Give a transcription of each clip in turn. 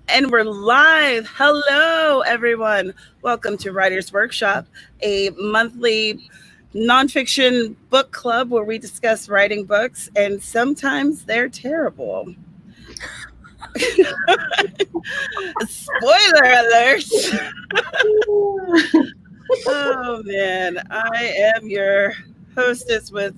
And we're live. Hello, everyone. Welcome to Writers Workshop, a monthly nonfiction book club where we discuss writing books, and sometimes they're terrible. Spoiler alert. Oh, man. I am your hostess with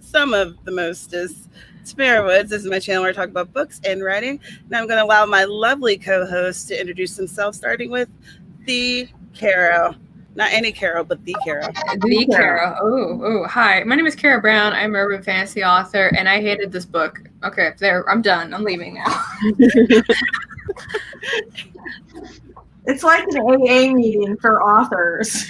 some of the mostest. Tamara Woods. This is my channel where I talk about books and writing. Now I'm going to allow my lovely co-host to introduce himself, starting with the Carol. Not any Carol, but the Carol. The Carol. Oh, hi. My name is Kara Brown. I'm an urban fantasy author, and I hated this book. Okay, there. I'm done. I'm leaving now. It's like an AA meeting for authors.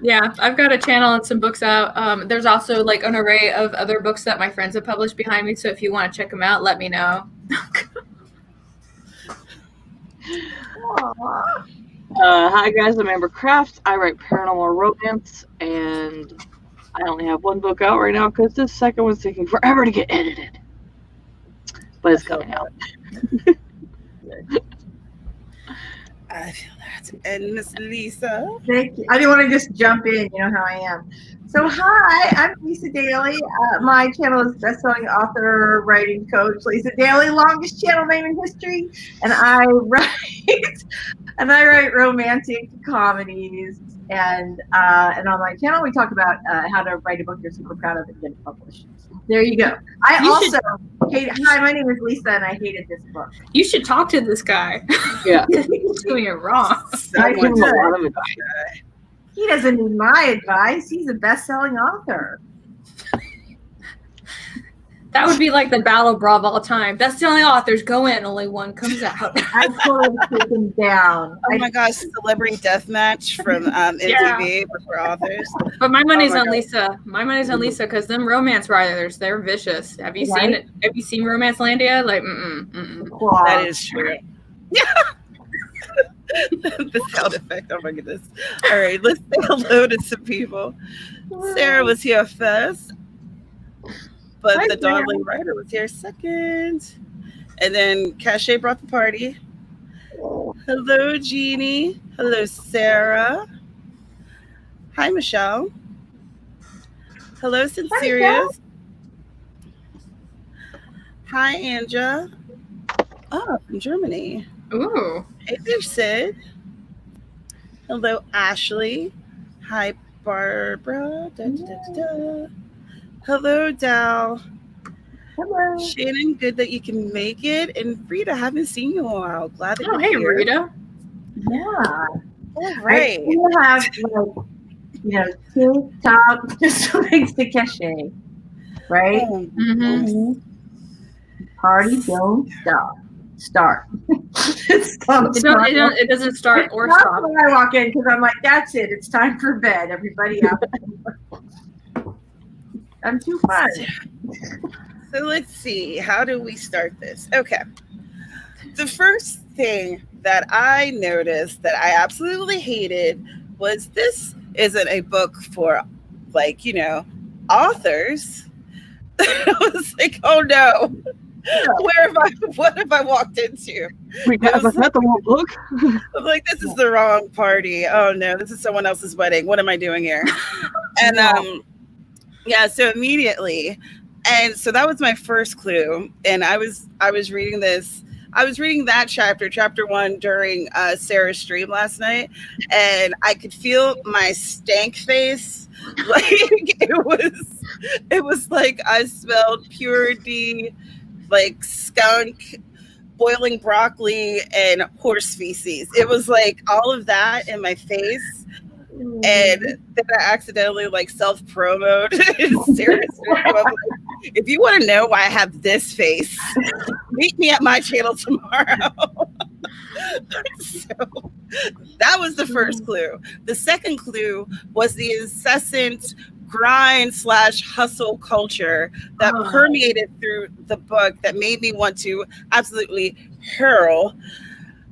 Yeah, I've got a channel and some books out. There's also like an array of other books that my friends have published behind me. So if you want to check them out, let me know. Hi guys, I'm Amber Kraft. I write paranormal romance, and I only have one book out right now because this second one's taking forever to get edited. But it's coming out. I feel that. And Miss Lisa. Thank you. I didn't want to just jump in. You know how I am. So hi, I'm Lisa Daly. My channel is bestselling author, writing coach, Lisa Daly, longest channel name in history, and I write romantic comedies. And on my channel, we talk about how to write a book you're super proud of and get it published. There you go. Hi, my name is Lisa, and I hated this book. You should talk to this guy. Yeah. He's doing it wrong. I give him a lot of advice. He doesn't need my advice. He's a best-selling author. That would be like the battle brawl of all time. Best-selling authors go in, only one comes out. I totally took him down. Oh my gosh, Celebrity Deathmatch from MTV for authors. But my money's on Lisa. My money's on Lisa because them romance writers, they're vicious. Have you seen it? Have you seen Romancelandia? Like, Wow. That is true. The sound effect. Oh my goodness. All right, let's say hello to some people. Sarah was here first, but Hi, the Dazzling writer was here second. And then Cachet brought the party. Hello, Jeannie. Hello, Sarah. Hi, Michelle. Hello, Sincerius. Hi, Anja. Oh, from Germany. ooh. Hey there, Sid. Hello, Ashley. Hi, Barbara. Da, da, da, da. Hello, Dal. Hello. Shannon, good that you can make it. And Rita, haven't seen you in a while. Glad that Oh, you're hey, here. Rita. Yeah. All right. I still have, TikTok, just links to Cachet, right? Mm-hmm. Party don't start. It doesn't start or That's stop. when I walk in because I'm like, that's it. It's time for bed. Everybody out. I'm too fun. So let's see. How do we start this? Okay. The first thing that I noticed that I absolutely hated was this isn't a book for, authors. I was like, oh no. What have I walked into? Wait, was that the wrong book? I'm like, this is the wrong party. Oh no, this is someone else's wedding. What am I doing here? And so immediately, and so that was my first clue. And I was reading this. I was reading that chapter 1 during Sarah's stream last night, and I could feel my stank face. Like it was like I smelled purity, like skunk, boiling broccoli, and horse feces. It was like all of that in my face. And then I accidentally self-promoted Sarah's stream. I'm like, if you want to know why I have this face, meet me at my channel tomorrow. So that was the first clue. The second clue was the incessant grind/hustle culture that permeated through the book that made me want to absolutely hurl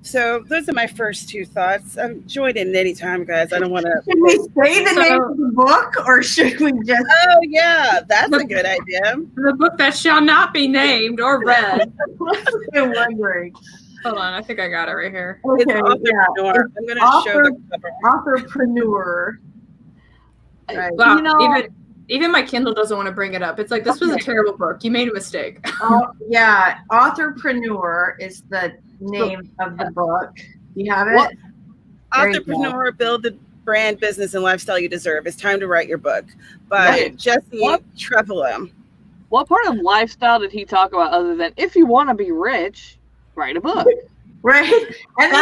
So those are my first two thoughts. Join in anytime, guys. I don't want to. Should we say the name of the book, or should we just? Oh yeah, that's a good idea. The book that shall not be named or read. I'm wondering. Hold on, I think I got it right here. Okay, It's Authorpreneur. yeah. I'm going to show the cover. Authorpreneur. Right. Wow, You know, even my Kindle doesn't want to bring it up. It's like, this was a terrible book. You made a mistake. Yeah, Authorpreneur is the name of the book. You have it? Authorpreneur, Build the Brand, Business, and Lifestyle You Deserve. It's time to write your book by Jesse Tevelow. what part of lifestyle did he talk about other than if you want to be rich, write a book? Right? And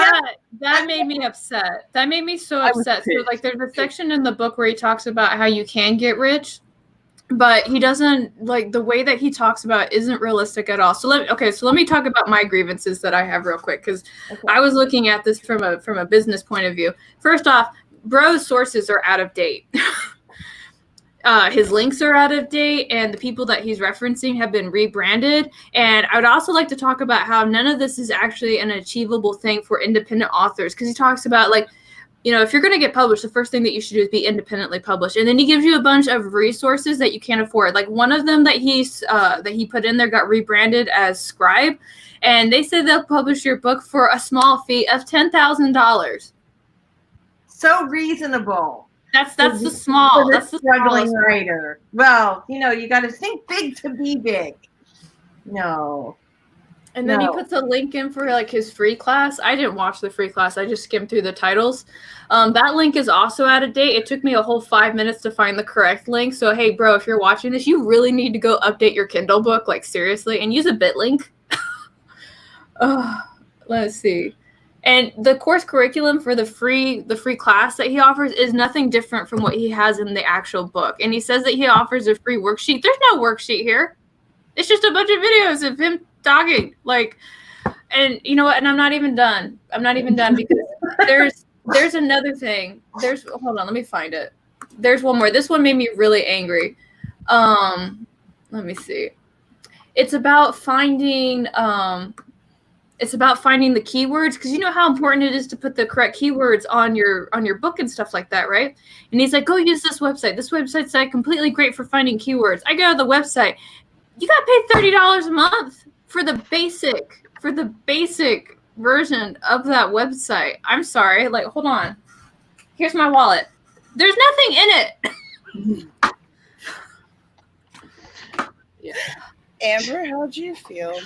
That made me upset. That made me so I was upset. So pissed. like, there's a section in the book where he talks about how you can get rich, but he doesn't, like, the way that he talks about it isn't realistic at all. So let me talk about my grievances that I have real quick, because I was looking at this from a business point of view. First off, bro's sources are out of date. His links are out of date, and the people that he's referencing have been rebranded. And I would also like to talk about how none of this is actually an achievable thing for independent authors, because he talks about, like, you know, if you're going to get published, the first thing that you should do is be independently published. And then he gives you a bunch of resources that you can't afford. Like, one of them that he put in there got rebranded as Scribe, and they said they'll publish your book for a small fee of $10,000. so reasonable. That's the small. That's the struggling smallest. writer. Well, you know, you got to think big to be big. No. And then he No. puts a link in for, like, his free class. I didn't watch the free class. I just skimmed through the titles. That link is also out of date. It took me a whole 5 minutes to find the correct link. So, hey, bro, if you're watching this, you really need to go update your Kindle book, like, seriously, and use a bit link. Let's see. And the course curriculum for the free class that he offers is nothing different from what he has in the actual book. And he says that he offers a free worksheet. There's no worksheet here. It's just a bunch of videos of him talking. Like, and you know what? And I'm not even done. Because there's another thing. Hold on, let me find it. There's one more. This one made me really angry. Let me see. It's about finding the keywords, because you know how important it is to put the correct keywords on your book and stuff like that, right? And he's like, go use this website. This website's like completely great for finding keywords. I go to the website. You got paid $30 a month for the basic version of that website. I'm sorry. Like, hold on. Here's my wallet. There's nothing in it. Yeah. Amber, how'd you feel?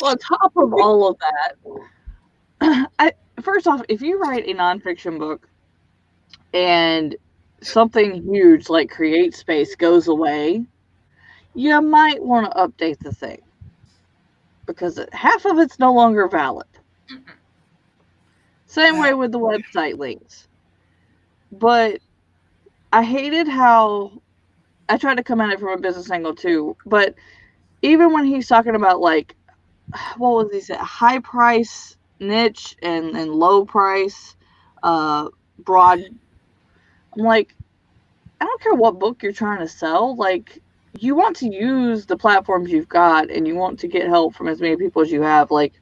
Well, on top of all of that, first off, if you write a nonfiction book and something huge like Create Space goes away, you might want to update the thing, because half of it's no longer valid. Same way with the website links. But I hated how I tried to come at it from a business angle too, but even when he's talking about, like, what was he saying? High price niche and low price broad. I'm like, I don't care what book you're trying to sell. Like, you want to use the platforms you've got, and you want to get help from as many people as you have. Like,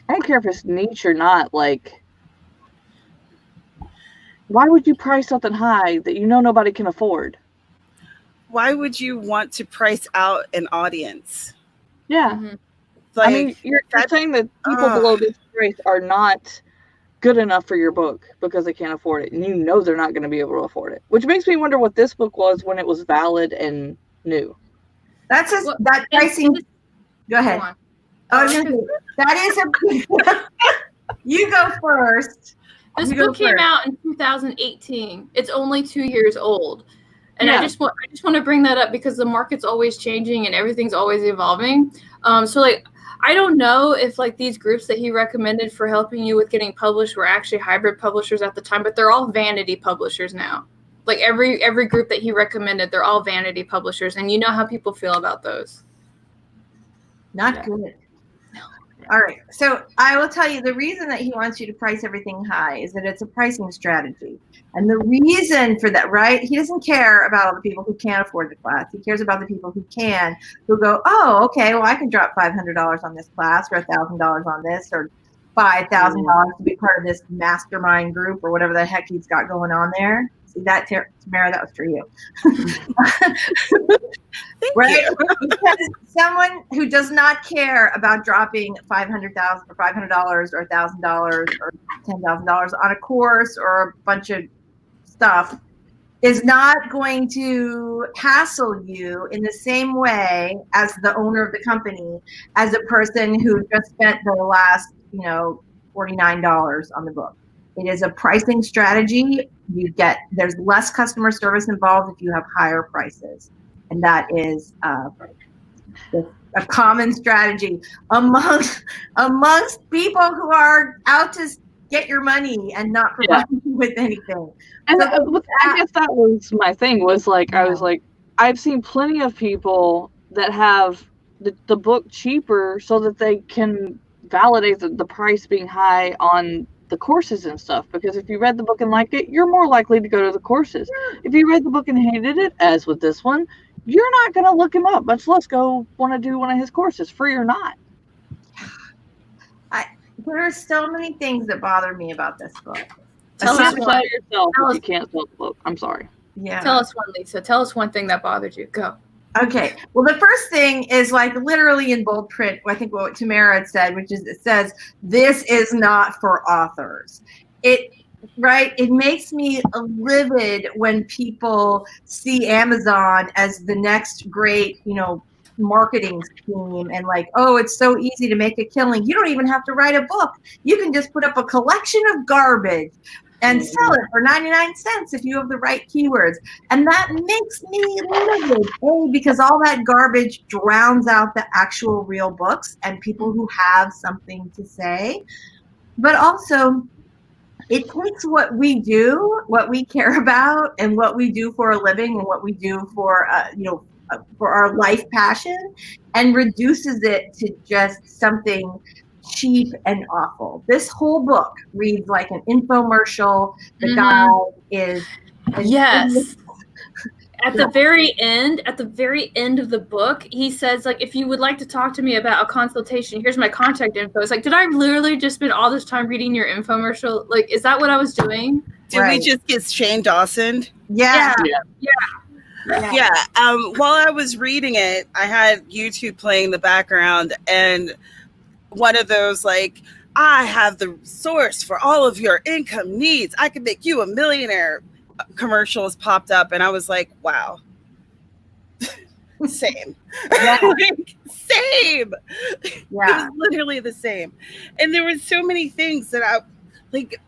I don't care if it's niche or not. Like, why would you price something high that you know nobody can afford? Why would you want to price out an audience? Yeah. Mm-hmm. Like, I mean, you're saying that people below this price are not good enough for your book because they can't afford it, and you know they're not going to be able to afford it. Which makes me wonder what this book was when it was valid and new. That's just that pricing. Go ahead. Oh, no, that is a. You go first. This book came out in 2018. It's only 2 years old. And yeah. I just want to bring that up because the market's always changing and everything's always evolving. So, like, I don't know if, like, these groups that he recommended for helping you with getting published were actually hybrid publishers at the time, but they're all vanity publishers now. Like, every group that he recommended, they're all vanity publishers, and you know how people feel about those. Not good. No. All right. So I will tell you the reason that he wants you to price everything high is that it's a pricing strategy. And the reason for that, right? He doesn't care about all the people who can't afford the class. He cares about the people who can, who go, oh, okay, well, I can drop $500 on this class or $1,000 on this or $5,000 to be part of this mastermind group or whatever the heck he's got going on there. See that, Tamara? That was for you. Right? Because someone who does not care about dropping $500,000 or $500 or $1,000 or $10,000 on a course or a bunch of stuff is not going to hassle you in the same way as the owner of the company, as a person who just spent the last, $49 on the book. It is a pricing strategy. There's less customer service involved if you have higher prices. And that is a common strategy amongst people who are out to get your money and not provide you with anything. And so I guess that was my thing, was like, I was like, I've seen plenty of people that have the book cheaper so that they can validate the price being high on the courses and stuff, because if you read the book and liked it, you're more likely to go to the courses. If you read the book and hated it, as with this one, you're not going to look him up, much less go want to do one of his courses, free or not. There are so many things that bother me about this book. Tell us yourself if you can't sell the book. I'm sorry. Yeah. Tell us one, Lisa. Tell us one thing that bothered you. Go. Okay. Well, the first thing is like literally in bold print, I think what Tamara had said, which is it says, this is not for authors. It makes me livid when people see Amazon as the next great, marketing scheme and like, oh, it's so easy to make a killing. You don't even have to write a book. You can just put up a collection of garbage and sell it for 99 cents if you have the right keywords. And that makes me livid, because all that garbage drowns out the actual real books and people who have something to say. But also, it takes what we do, what we care about, and what we do for a living and what we do for, for our life passion, and reduces it to just something cheap and awful. This whole book reads like an infomercial. The guy is yes. At the very end of the book, he says, like, if you would like to talk to me about a consultation, here's my contact info. It's like, did I literally just spend all this time reading your infomercial? Like, is that what I was doing? Did we just get Shane Dawson? Yeah. While I was reading it, I had YouTube playing in the background, and one of those like, I have the source for all of your income needs. I can make you a millionaire commercials popped up, and I was like, wow. Same. Same. Yeah. It was literally the same. And there were so many things that I like,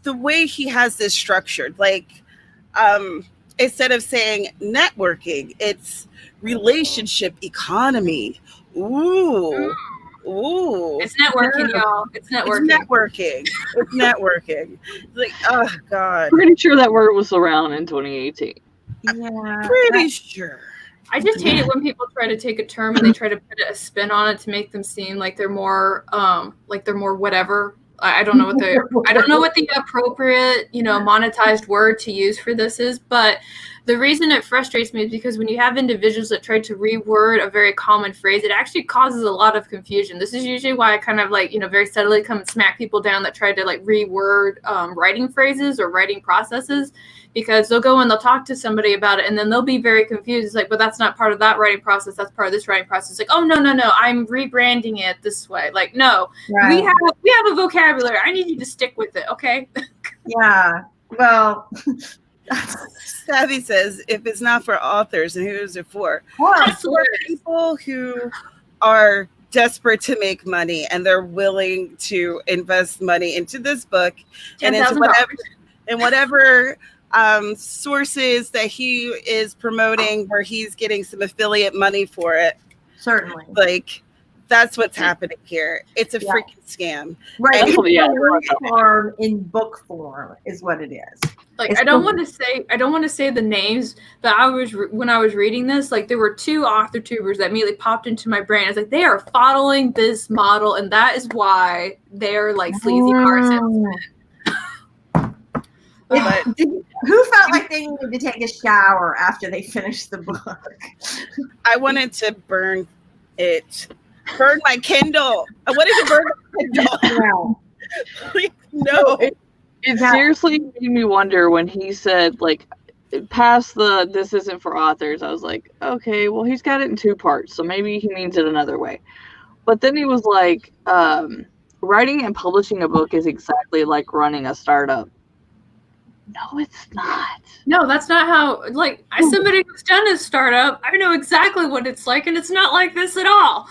the way he has this structured, like, instead of saying networking, it's relationship economy. Ooh. It's networking, y'all. It's networking. It's networking. Like, oh God. Pretty sure that word was around in 2018. Yeah. Pretty sure. I just hate it when people try to take a term and they try to put a spin on it to make them seem like they're more whatever. I don't know what the appropriate, monetized word to use for this is, but the reason it frustrates me is because when you have individuals that try to reword a very common phrase, it actually causes a lot of confusion. This is usually why I kind of very steadily come and smack people down that try to reword writing phrases or writing processes, because they'll go and they'll talk to somebody about it and then they'll be very confused. It's like, but that's not part of that writing process. That's part of this writing process. Like, oh, no, I'm rebranding it this way. Like, no, right. we have a vocabulary. I need you to stick with it. Okay. Yeah. Well, Savvy says, if it's not for authors, and who is it for? It's for people who are desperate to make money and they're willing to invest money into this book and into whatever sources that he is promoting where he's getting some affiliate money for it. Certainly. Like, That's what's happening here. It's a freaking scam. Right. Oh, yeah. Form in book form is what it is. Like, I don't want to say the names, but when I was reading this, like, there were 2 author tubers that immediately popped into my brain. I was like, they are following this model, and that is why they're like sleazy car salesmen. Who felt like they needed to take a shower after they finished the book? I wanted to burn my Kindle. I wanted to burn my Kindle. Like, no. It seriously made me wonder when he said, like, past the "this isn't for authors." I was like, okay, well, he's got it in 2 parts, so maybe he means it another way. But then he was like, writing and publishing a book is exactly like running a startup. No, it's not. No, that's not how. Like, as somebody who's done a startup, I know exactly what it's like, and it's not like this at all.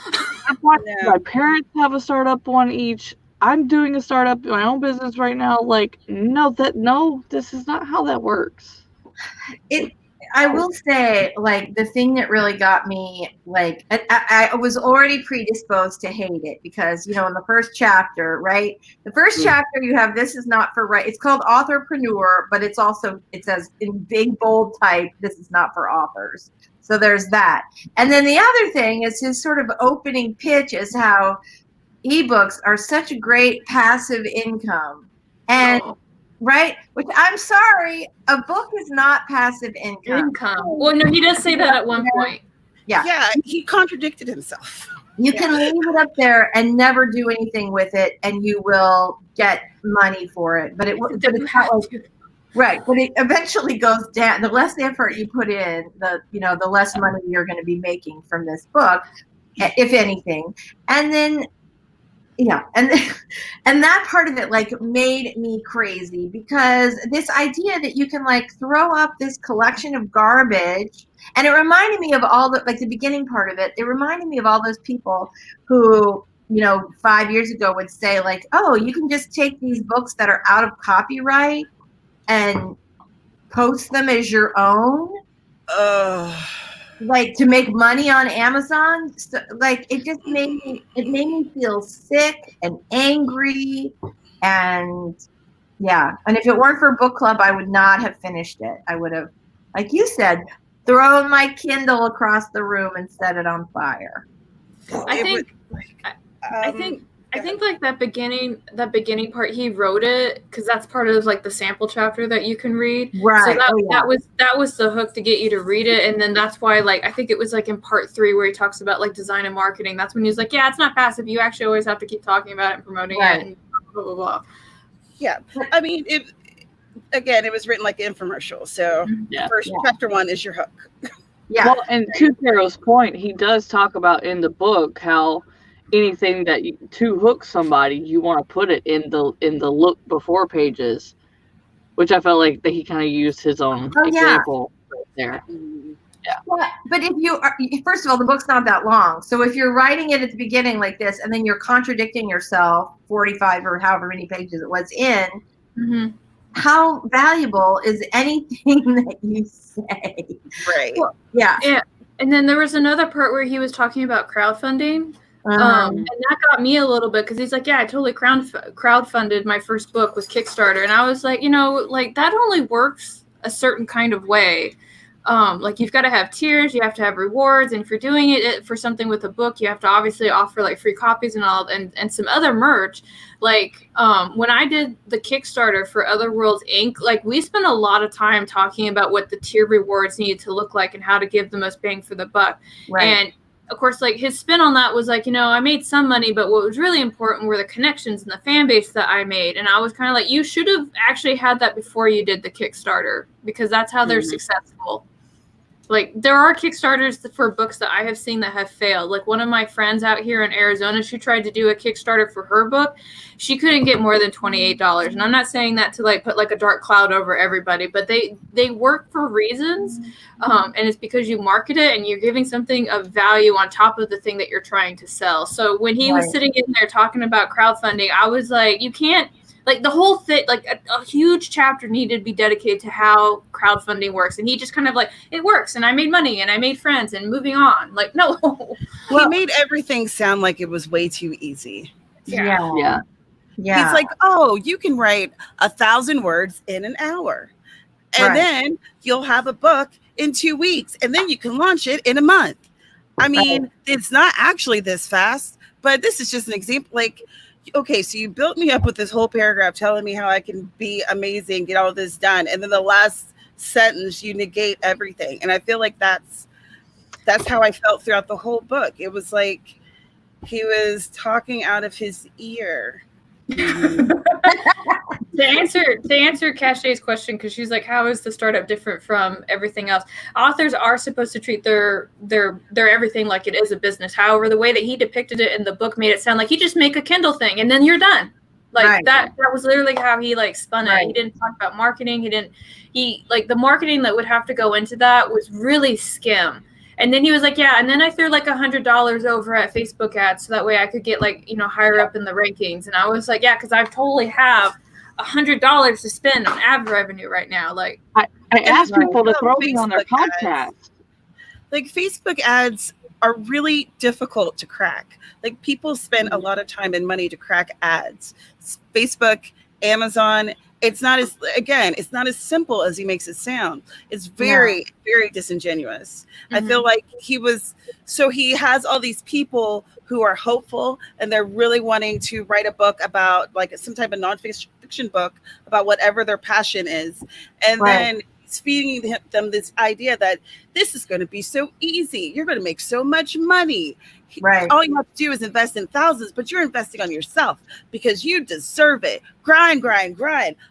My parents have a startup one each. I'm doing a startup, my own business right now. Like, no, this is not how that works. I will say, like, the thing that really got me, like, I was already predisposed to hate it because, in the first chapter, right? The first chapter you have, this is not for it's called Authorpreneur, but it says in big, bold type, this is not for authors. So there's that. And then the other thing is his sort of opening pitch is how ebooks are such a great passive income. And right? Which, I'm sorry, a book is not passive income. Well, no, he does say that at one point. Yeah, he contradicted himself. You can leave it up there and never do anything with it, and you will get money for it. But it's not like, right? But it eventually goes down. The less effort you put in, the less money you're going to be making from this book, if anything. And then. Yeah, and that part of it like made me crazy because this idea that you can like throw up this collection of garbage, and it reminded me of all the like the beginning part of it. It reminded me of all those people who 5 years ago would say like, oh, you can just take these books that are out of copyright and post them as your own. Like to make money on Amazon, so, like it just made me feel sick and angry, and and if it weren't for book club, I would not have finished it. I would have, like you said, thrown my Kindle across the room and set it on fire. I think like that beginning part, he wrote it because that's part of like the sample chapter that you can read. Right. So that was the hook to get you to read it. And then that's why, like, I think it was like in part 3 where he talks about like design and marketing. That's when he's like, yeah, it's not passive. You actually always have to keep talking about it and promoting it and blah, blah, blah. Yeah. I mean, it was written like an infomercial. So first chapter 1 is your hook. Yeah. Well, and to Carol's point, he does talk about in the book how anything that to hook somebody, you want to put it in the look before pages, which I felt like that he kind of used his own example right there. Yeah. But if you are, first of all, the book's not that long. So if you're writing it at the beginning like this, and then you're contradicting yourself 45 or however many pages it was in, how valuable is anything that you say? Right. Well, yeah. And then there was another part where he was talking about crowdfunding. And that got me a little bit because he's like, yeah, I totally crowdfunded my first book with Kickstarter. And I was like, like that only works a certain kind of way. Like you've got to have tiers, you have to have rewards. And if you're doing it for something with a book, you have to obviously offer like free copies and all and some other merch. Like when I did the Kickstarter for Other Worlds Inc., like we spent a lot of time talking about what the tier rewards needed to look like and how to give the most bang for the buck. Right. And of course, like his spin on that was like, I made some money, but what was really important were the connections and the fan base that I made. And I was kind of like, you should have actually had that before you did the Kickstarter because that's how they're successful. Like there are Kickstarters for books that I have seen that have failed. Like one of my friends out here in Arizona, she tried to do a Kickstarter for her book. She couldn't get more than $28. And I'm not saying that to like put like a dark cloud over everybody, but they work for reasons. And it's because you market it and you're giving something of value on top of the thing that you're trying to sell. So when he was sitting in there talking about crowdfunding, I was like, you can't, like the whole thing, like a huge chapter needed to be dedicated to how crowdfunding works. And he just kind of like, it works, and I made money, and I made friends, and moving on. Like, no. He made everything sound like it was way too easy. Yeah. He's like, oh, you can write 1,000 words in an hour. And then you'll have a book in 2 weeks. And then you can launch it in a month. I mean, it's not actually this fast, but this is just an example. Like, okay, so you built me up with this whole paragraph telling me how I can be amazing, get all this done. And then the last sentence, you negate everything. And I feel like that's how I felt throughout the whole book. It was like he was talking out of his ear. To answer Cachet's question, because she's like, how is the startup different from everything else? Authors are supposed to treat their everything like it is a business. However, the way that he depicted it in the book made it sound like you just make a Kindle thing and then you're done. Like that was literally how he like spun it. He didn't talk about marketing. He like the marketing that would have to go into that was really skim. And then he was like, yeah, and then I threw like $100 over at Facebook ads so that way I could get like, higher up in the rankings. And I was like, yeah, because I totally have $100 to spend on ad revenue right now. Like I asked people to throw me on their podcast. Like Facebook ads are really difficult to crack. Like people spend a lot of time and money to crack ads. Facebook, Amazon, it's not as simple as he makes it sound. It's very, very disingenuous. I feel like he has all these people who are hopeful and they're really wanting to write a book about like some type of nonfiction book about whatever their passion is. And then he's feeding them this idea that this is going to be so easy. You're going to make so much money. All you have to do is invest in thousands, but you're investing on yourself because you deserve it. Grind,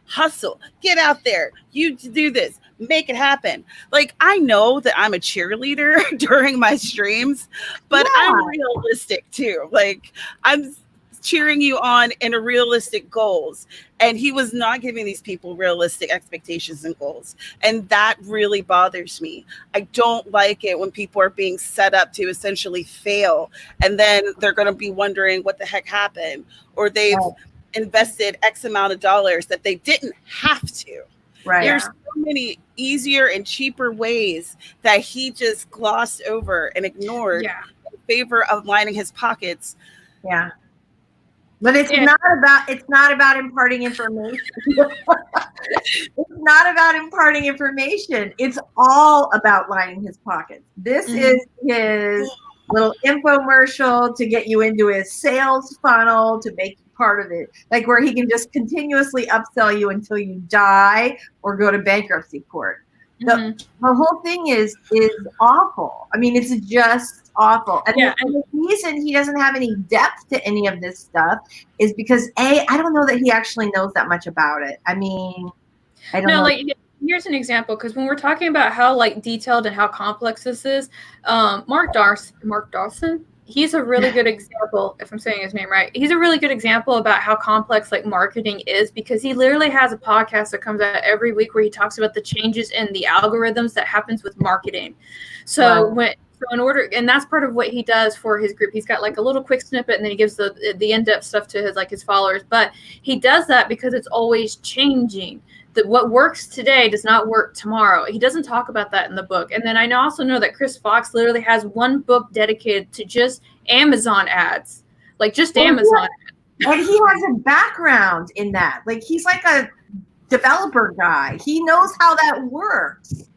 hustle, get out there. You do this, make it happen. Like, I know that I'm a cheerleader during my streams, but I'm realistic too. Like, I'm cheering you on in a realistic goals. And he was not giving these people realistic expectations and goals. And that really bothers me. I don't like it when people are being set up to essentially fail. And then they're going to be wondering what the heck happened. Or they've invested X amount of dollars that they didn't have to. There's so many easier and cheaper ways that he just glossed over and ignored in favor of lining his pockets. But it's not about imparting information. It's not about imparting information. It's all about lining his pockets. This is his little infomercial to get you into his sales funnel, to make you part of it. Like where he can just continuously upsell you until you die or go to bankruptcy court. The whole thing is awful. I mean, it's just awful. And the reason he doesn't have any depth to any of this stuff is because I don't know that he actually knows that much about it. I mean, I don't know. Like, here's an example, because when we're talking about how like detailed and how complex this is, Mark Dawson, he's a really good example, if I'm saying his name right. He's a really good example about how complex like marketing is, because he literally has a podcast that comes out every week where he talks about the changes in the algorithms that happens with marketing. So and that's part of what he does for his group. He's got like a little quick snippet, and then he gives the in-depth stuff to his followers. But he does that because it's always changing. That what works today does not work tomorrow. He doesn't talk about that in the book. And then I also know that Chris Fox literally has one book dedicated to just Amazon ads, like just Amazon ads. And he has a background in that. Like he's like a developer guy. He knows how that works.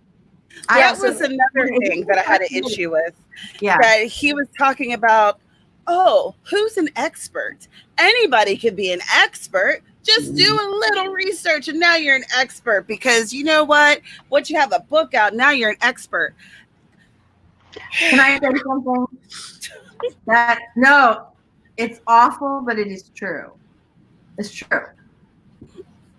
That was another thing that I had an issue with. That he was talking about, who's an expert? Anybody can be an expert. Just do a little research and now you're an expert, because you know what? Once you have a book out, now you're an expert. Can I say something? It's awful, but it is true. It's true.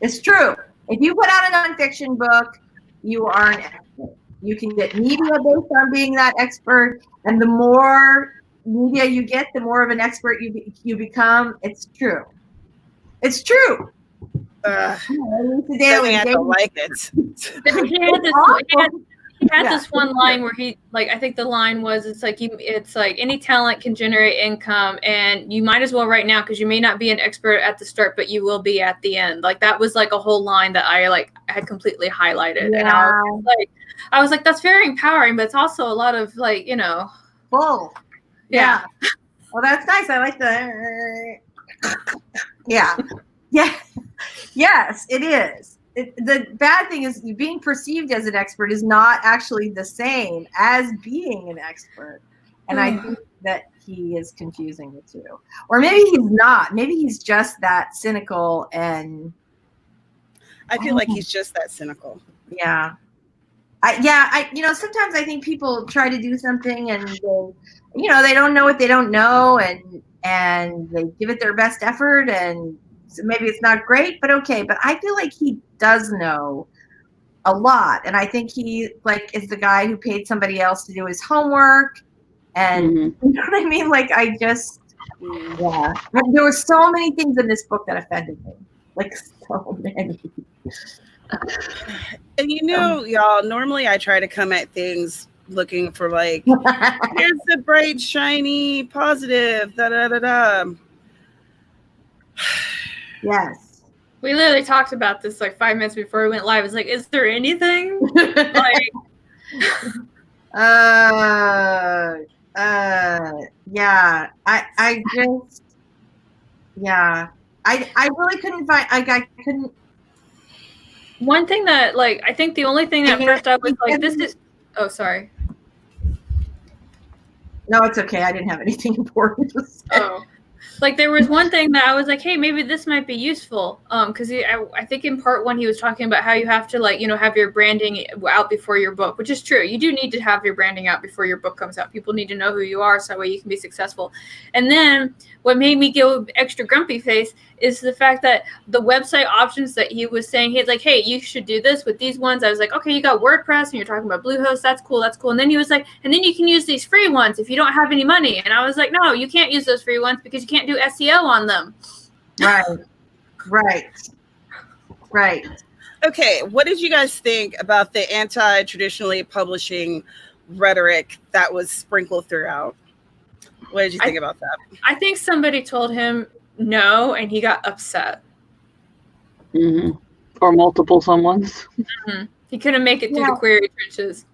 It's true. If you put out a nonfiction book, you are an expert. You can get media based on being that expert, and the more media you get, the more of an expert you become. It's true. It's true. I don't like it. He had this one line where he, like, I think the line was, it's like any talent can generate income, and you might as well right now, because you may not be an expert at the start, but you will be at the end. Like, that was like a whole line that I had completely highlighted. Yeah. And I was like, that's very empowering, but it's also a lot of like, Bull. Yeah. Well, that's nice. I like the. Yeah. Yeah. Yes, it is. The bad thing is being perceived as an expert is not actually the same as being an expert. And I think that he is confusing the two. Or maybe he's not. Maybe he's just that cynical, and I feel like he's just that cynical. Yeah. Sometimes I think people try to do something and they don't know what they don't know, and they give it their best effort, and so maybe it's not great, but okay. But I feel like he does know a lot, and I think he is the guy who paid somebody else to do his homework, and you know what I mean. Like yeah. There were so many things in this book that offended me, like so many. And y'all, normally I try to come at things looking for like, here's the bright, shiny, positive, da da da da. Yes. We literally talked about this like 5 minutes before we went live. It's like, is there anything? Yeah. I just, yeah. I really couldn't find, I couldn't. One thing that, I think the only thing that first I was like, this is, oh, sorry. No, it's okay. I didn't have anything important to say. Oh. There was one thing that I was like, hey, maybe this might be useful. Because I think in part 1 he was talking about how you have to have your branding out before your book, which is true. You do need to have your branding out before your book comes out. People need to know who you are so that way you can be successful. And then what made me go extra grumpy face is the fact that the website options that he was saying, he's like, hey, you should do this with these ones. I was like, okay, you got WordPress and you're talking about Bluehost. That's cool. That's cool. And then he was like, and then you can use these free ones if you don't have any money. And I was like, no, you can't use those free ones because you can't do SEO on them. Right. Okay, what did you guys think about the anti-traditionally publishing rhetoric that was sprinkled throughout? What did you think about that? I think somebody told him no, and he got upset. Mm-hmm. Or multiple someones. Mm-hmm. He couldn't make it through the query trenches.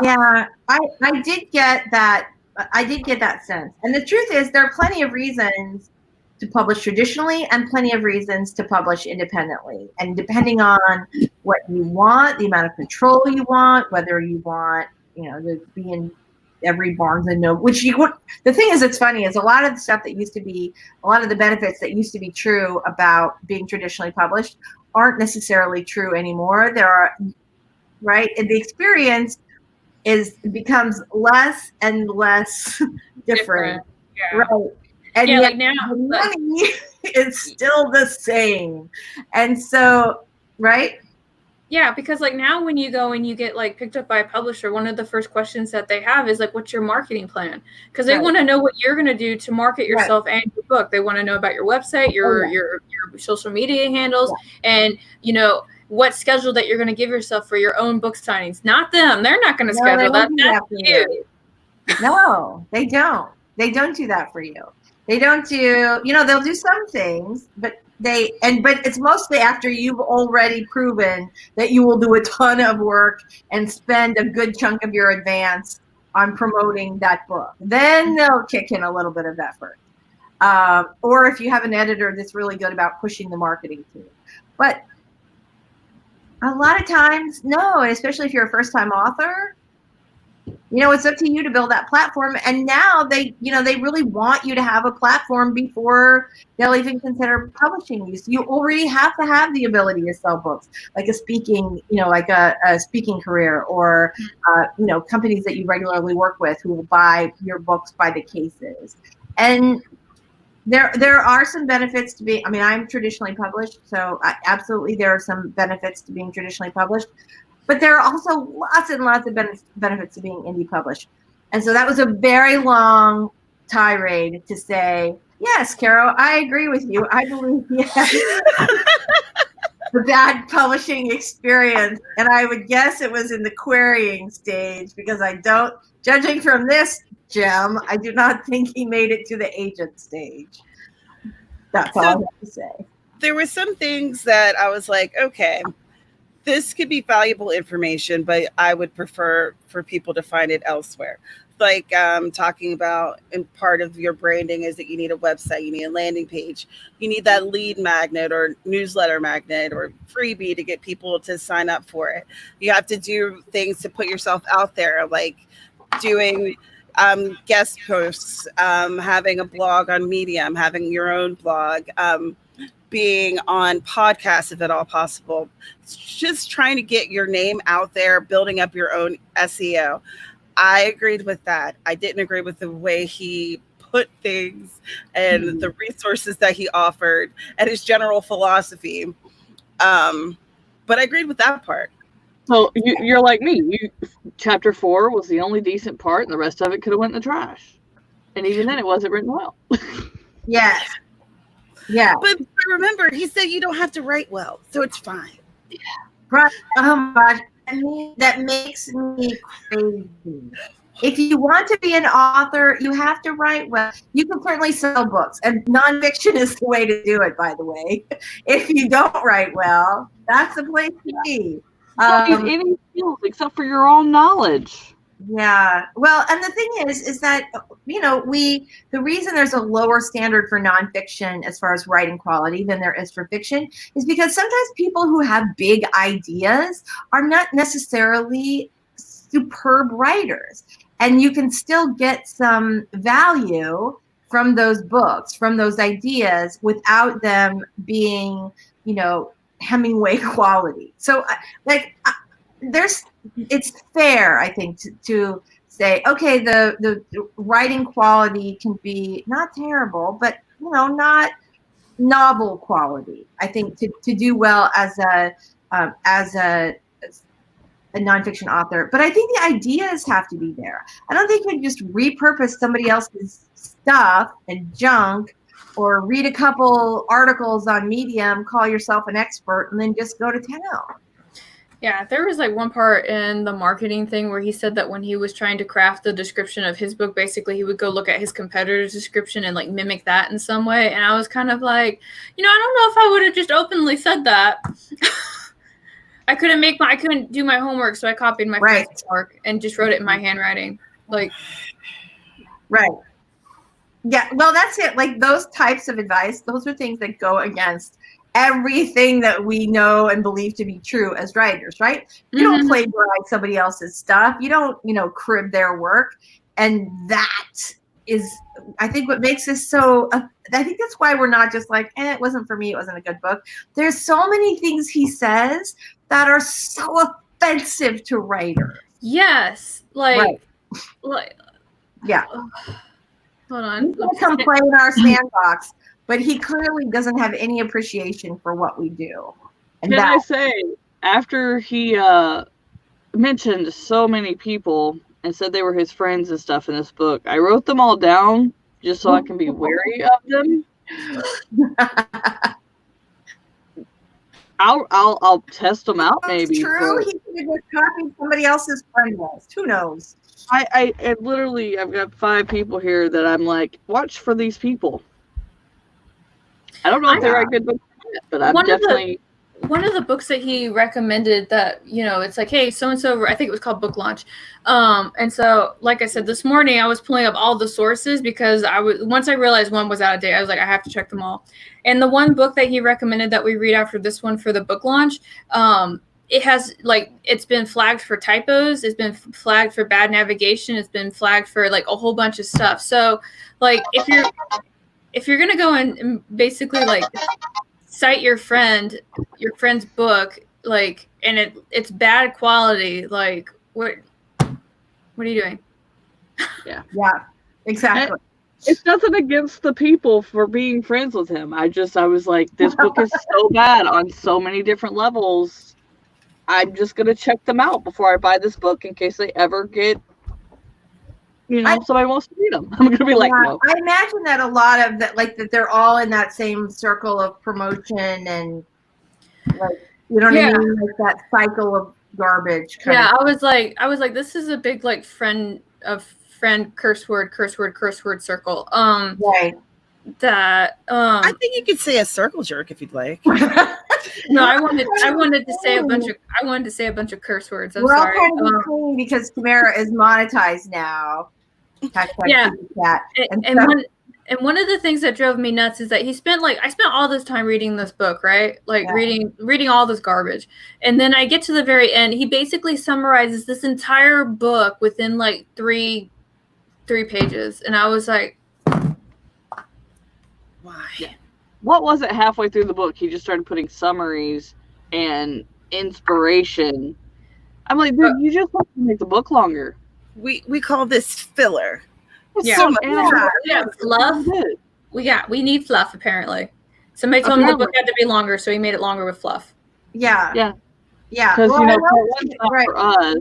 Yeah, I did get that. I did get that sense. And the truth is, there are plenty of reasons to publish traditionally and plenty of reasons to publish independently. And depending on what you want, the amount of control you want, whether you want, to be in every Barnes and Noble, the thing is, it's funny, is a lot of the stuff that used to be, a lot of the benefits that used to be true about being traditionally published aren't necessarily true anymore. There are, right? And the experience becomes less and less different. Yeah. Right. And yeah, yet now the money is still the same. And so, right? Yeah, because now when you go and you get picked up by a publisher, one of the first questions that they have is what's your marketing plan? Because they want to know what you're going to do to market yourself and your book. They want to know about your website, your social media handles, and what schedule that you're going to give yourself for your own book signings. Not them. They're not going to schedule that. That's you. No, they don't. They don't do that for you. They don't do, they'll do some things, but it's mostly after you've already proven that you will do a ton of work and spend a good chunk of your advance on promoting that book. Then they'll kick in a little bit of effort. Or if you have an editor that's really good about pushing the marketing to you. But a lot of times, no, and especially if you're a first-time author, it's up to you to build that platform. And now they really want you to have a platform before they'll even consider publishing you. So you already have to have the ability to sell books, like a speaking, a speaking career, or, companies that you regularly work with who will buy your books by the cases. And there are some benefits to being, I'm traditionally published, so absolutely there are some benefits to being traditionally published. But there are also lots and lots of benefits to being indie published. And so that was a very long tirade to say, yes, Caro, I agree with you. I believe, yes. the bad publishing experience, and I would guess it was in the querying stage because judging from this gem, I do not think he made it to the agent stage. That's all I have to say. There were some things that I was like, okay, this could be valuable information, but I would prefer for people to find it elsewhere. Like talking about, and part of your branding is that you need a website, you need a landing page, you need that lead magnet or newsletter magnet or freebie to get people to sign up for it. You have to do things to put yourself out there, like doing guest posts, having a blog on Medium, having your own blog, being on podcasts if at all possible. It's just trying to get your name out there, building up your own SEO. I agreed with that. I didn't agree with the way he put things and the resources that he offered and his general philosophy. But I agreed with that part. So you're like me. Chapter 4 was the only decent part, and the rest of it could have went in the trash. And even then, it wasn't written well. Yes. Yeah. But remember, he said you don't have to write well, so it's fine. Yeah. Right. Oh my God. That makes me crazy. If you want to be an author, you have to write well. You can certainly sell books, and nonfiction is the way to do it, by the way. If you don't write well, that's the place to be. You don't need any skills except for your own knowledge. Yeah. Well, and the thing is that, the reason there's a lower standard for nonfiction as far as writing quality than there is for fiction is because sometimes people who have big ideas are not necessarily superb writers. And you can still get some value from those books, from those ideas, without them being, Hemingway quality. So it's fair, I think, to say, okay, the writing quality can be not terrible, but not novel quality. I think to do well as a nonfiction author, but I think the ideas have to be there. I don't think you can just repurpose somebody else's stuff and junk, or read a couple articles on Medium, call yourself an expert, and then just go to town. Yeah, there was one part in the marketing thing where he said that when he was trying to craft the description of his book, basically he would go look at his competitor's description and mimic that in some way. And I was kind of like, I don't know if I would have just openly said that. I couldn't do my homework, so I copied my friend's work and just wrote it in my handwriting. Right. Yeah, well, that's it. Those types of advice, those are things that go against everything that we know and believe to be true as writers, right? You don't plagiarize somebody else's stuff. You don't, crib their work. And that is, I think, what makes this so, I think that's why we're not just it wasn't for me, it wasn't a good book. There's so many things he says that are so offensive to writers. Yes. Yeah. Hold on. He can come play in our sandbox, but he clearly doesn't have any appreciation for what we do. And Can I say, after he mentioned so many people and said they were his friends and stuff in this book, I wrote them all down just so I can be wary of them. I'll test them out. That's maybe. True. He could have just copied somebody else's friend list. Who knows? I literally, I've got 5 people here that I'm like, watch for these people. I don't know if they write good books yet, but I'm definitely. One of the books that he recommended that, it's hey, so-and-so, I think it was called Book Launch. And so, like I said, this morning I was pulling up all the sources because once I realized one was out of date, I was like, I have to check them all. And the one book that he recommended that we read after this one for the book launch, it has it's been flagged for typos. It's been flagged for bad navigation. It's been flagged for a whole bunch of stuff. So if you're going to go and basically cite your friend's book, and it's bad quality, what are you doing? Yeah, exactly. It's nothing against the people for being friends with him. I was like, this book is so bad on so many different levels. I'm just going to check them out before I buy this book in case they ever get, somebody wants to read them. I'm going to be no. I imagine that a lot of that, that they're all in that same circle of promotion and Like, you know what I mean? Like that cycle of garbage. Yeah, I was like, this is a big like friend curse word circle. Right. That I think you could say a circle jerk if you'd like. No, I wanted to say a bunch of curse words. I'm We're sorry. all kind of clean because Tamara is monetized now. Yeah. And one of the things that drove me nuts is that I spent all this time reading this book, right? Like reading all this garbage. And then I get to the very end. He basically summarizes this entire book within like three pages. And I was like, why? Yeah. What was it halfway through the book? He just started putting summaries and inspiration. I'm like, dude, you just want to make the book longer. We call this filler. Yeah, So much fluff. We need fluff apparently. Somebody told him the book had to be longer, so he made it longer with fluff. Yeah. Because part one's not for us,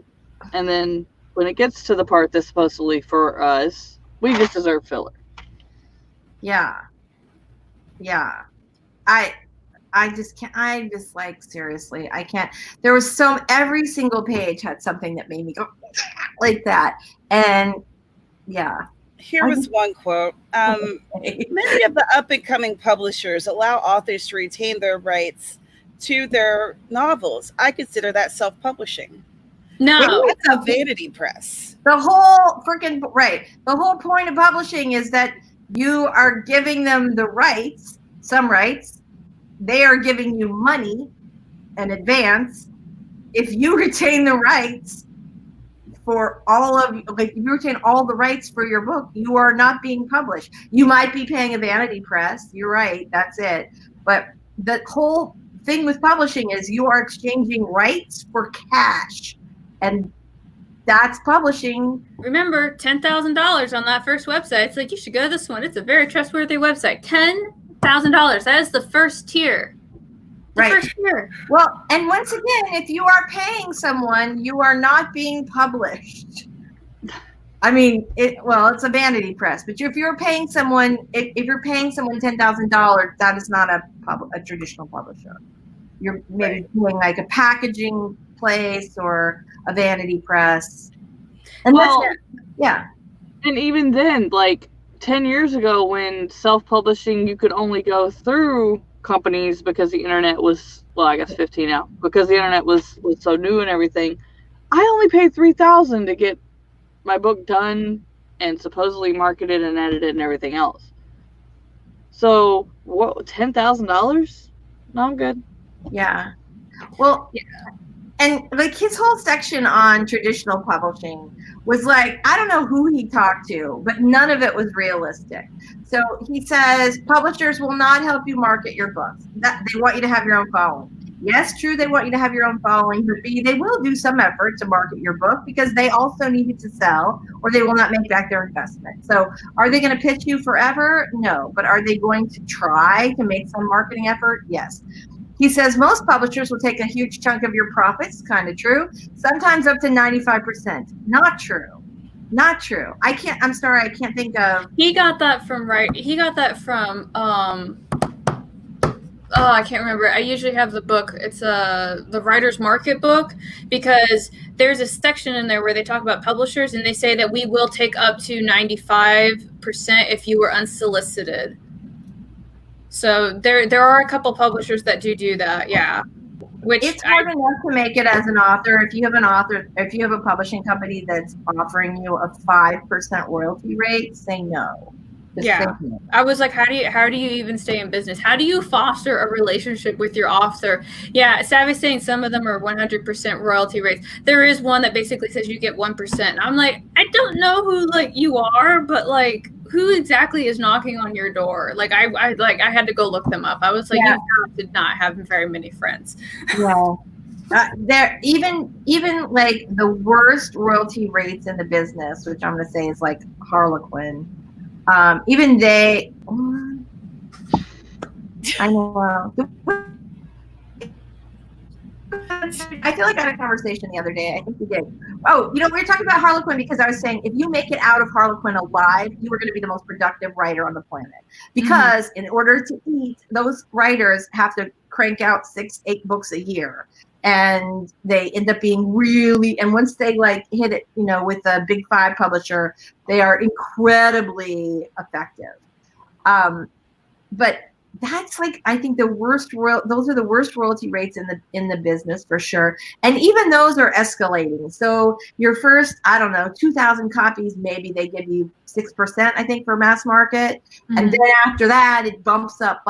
and then when it gets to the part that's supposedly for us, we just deserve filler. Yeah. I just can't. I just like, seriously, I can't. There was every single page had something that made me go like that. And yeah. Here was one quote. Many of the up-and-coming publishers allow authors to retain their rights to their novels. I consider that self-publishing. No. That's a vanity press. The whole The whole point of publishing is that you are giving them the rights, some rights. They are giving you money in advance. If you retain the rights for if you retain all the rights for your book, you are not being published. You might be paying a vanity press. You're right. That's it. But the whole thing with publishing is you are exchanging rights for cash. And that's publishing. Remember, $10,000 on that first website. It's like, you should go to this one. It's a very trustworthy website. $10,000. That is the first tier. First tier. Well, and once again, if you are paying someone, you are not being published. I mean, it's a vanity press, but if you're paying someone, if you're paying someone $10,000, that is not a traditional publisher. You're maybe doing like a packaging place or a vanity press. And and even then, like 10 years ago, when self-publishing, you could only go through companies because the internet was, well, I guess 15 now, because the internet was so new and everything. I only paid $3,000 to get my book done and supposedly marketed and edited and everything else. So what, $10,000? No, I'm good. Yeah. Well, and like his whole section on traditional publishing was like, I don't know who he talked to, but none of it was realistic. So he says publishers will not help you market your books. That they want you to have your own following. Yes, true, they want you to have your own following, but B, they will do some effort to market your book because they also need it to sell or they will not make back their investment. So are they going to pitch you forever? No. But are they going to try to make some marketing effort? Yes. He says most publishers will take a huge chunk of your profits. Kind of true. Sometimes up to 95%. Not true. Not true. I'm sorry. I can't think of. He got that from I can't remember. I usually have the book. It's the Writer's Market book, because there's a section in there where they talk about publishers and they say that we will take up to 95% if you were unsolicited. So there are a couple publishers that do that, yeah. Which it's hard enough to make it as an author. If you have a publishing company that's offering you a 5% royalty rate, say no. I was like, how do you even stay in business? How do you foster a relationship with your author? Yeah, Savvy's saying some of them are 100% royalty rates. There is one that basically says you get 1%. I'm like, I don't know who you are, but who exactly is knocking on your door? I had to go look them up. I was like, you did not have very many friends. Yeah. They're even the worst royalty rates in the business, which I'm going to say is like Harlequin. Even they, I know. I feel like I had a conversation the other day. I think we did. Oh, we were talking about Harlequin because I was saying if you make it out of Harlequin alive, you are going to be the most productive writer on the planet. Because in order to eat, those writers have to crank out 6-8 books a year. And they end up being really, and once they like hit it, with a big 5 publisher, they are incredibly effective. But that's like, I think those are the worst royalty rates in the business for sure. And even those are escalating. So your first, 2,000 copies, maybe they give you 6%, I think, for mass market. Mm-hmm. And then after that, it bumps up,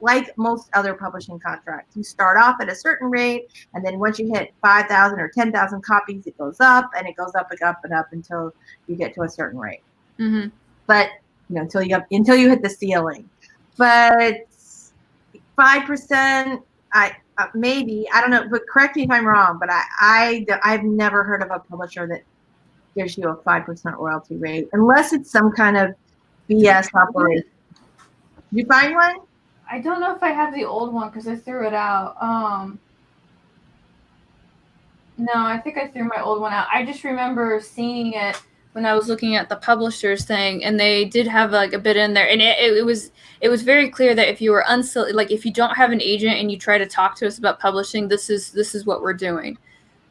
like most other publishing contracts. You start off at a certain rate, and then once you hit 5,000 or 10,000 copies, it goes up, and it goes up and up and up until you get to a certain rate. Mm-hmm. But until you hit the ceiling. But 5%, maybe, I don't know, but correct me if I'm wrong, but I've never heard of a publisher that gives you a 5% royalty rate, unless it's some kind of BS operation. Did you find one? I don't know if I have the old one because I threw it out. No, I think I threw my old one out. I just remember seeing it when I was looking at the publishers thing, and they did have like a bit in there, and it was very clear that if you were if you don't have an agent and you try to talk to us about publishing, this is what we're doing.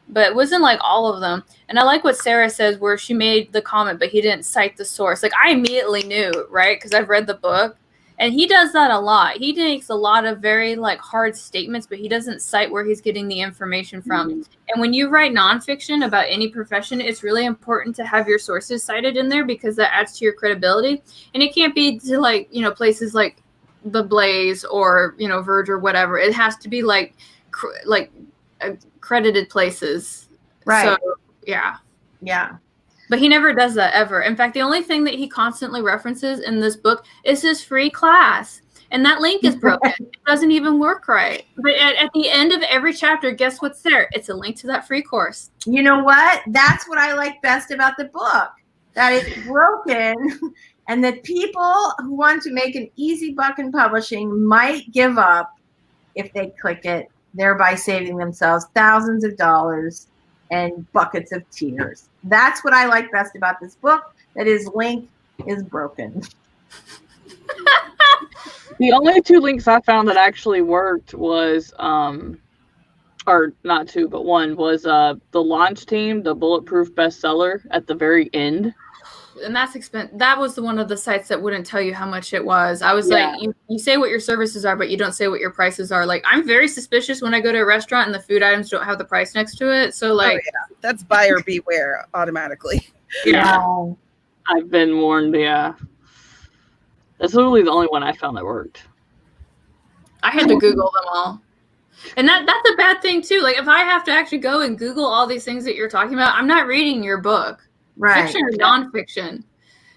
But it wasn't like all of them. And I like what Sarah says, where she made the comment, but he didn't cite the source. Like, I immediately knew, right? Because I've read the book. And he does that a lot. He makes a lot of very hard statements, but he doesn't cite where he's getting the information from. Mm-hmm. And when you write nonfiction about any profession, it's really important to have your sources cited in there, because that adds to your credibility. And it can't be to places like The Blaze or, Verge or whatever. It has to be credited places. Right. So, yeah. Yeah. But he never does that ever. In fact, the only thing that he constantly references in this book is his free class. And that link is broken. It doesn't even work right. But at the end of every chapter, guess what's there? It's a link to that free course. You know what? That's what I like best about the book. That it's broken, and that people who want to make an easy buck in publishing might give up if they click it, thereby saving themselves thousands of dollars and buckets of tears. That's what I like best about this book, that his link is broken. The only 2 links I found that actually worked was, or not 2, but one was the launch team, the bulletproof bestseller at the very end. And that's expensive. That was one of the sites that wouldn't tell you how much it was. I was like, you say what your services are, but you don't say what your prices are. Like, I'm very suspicious when I go to a restaurant and the food items don't have the price next to it. So that's buyer beware automatically. Yeah. I've been warned. Yeah. That's literally the only one I found that worked. I had to Google them all. And that's a bad thing too. Like, if I have to actually go and Google all these things that you're talking about, I'm not reading your book. Right. Fiction or nonfiction.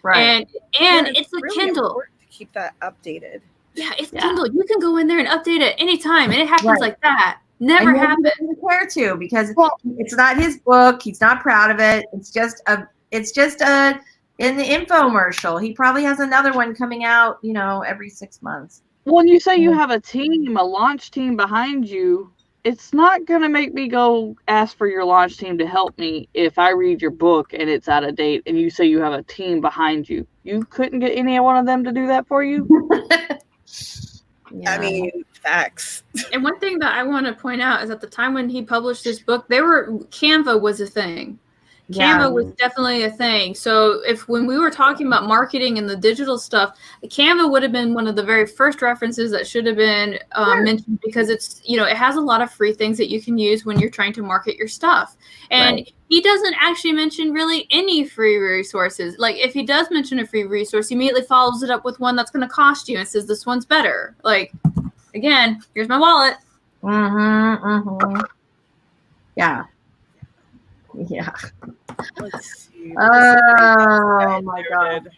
Right. And it's a really Kindle. Important to keep that updated. Yeah, it's Kindle. You can go in there and update it anytime, and it happens like that. Never happened. He doesn't care to, because it's not his book. He's not proud of it. It's just in the infomercial. He probably has another one coming out, every 6 months. When you say you have a team, a launch team behind you, it's not going to make me go ask for your launch team to help me if I read your book and it's out of date and you say you have a team behind you. You couldn't get any one of them to do that for you? I mean, facts. And one thing that I want to point out is at the time when he published this book, Canva was a thing. Canva was definitely a thing. So when we were talking about marketing and the digital stuff, Canva would have been one of the very first references that should have been mentioned, because it's, it has a lot of free things that you can use when you're trying to market your stuff. And he doesn't actually mention really any free resources. Like, if he does mention a free resource, he immediately follows it up with one that's going to cost you and says this one's better. Like, again, here's my wallet. Yeah. Yeah. Let's see. Oh my God.